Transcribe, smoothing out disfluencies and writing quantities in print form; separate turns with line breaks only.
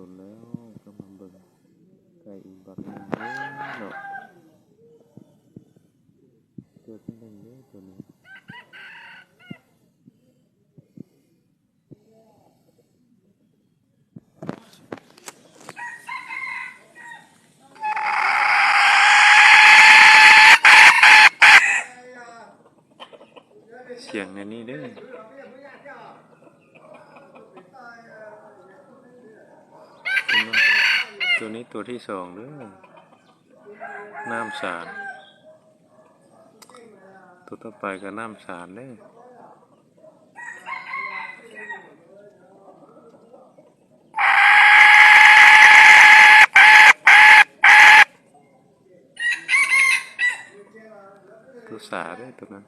นแล้วก็มาเบิ่งไก่อีกบักหนึ่งเด้อเนาะตัวที่หนึ่งเด้อตัวนี้เสียงในนี้เด้อตัวนี้ตัวที่สองเด้อน้ำสารตัวต่อไปก็น้ำสารเด้อตัวสาเด้อตัวนั้น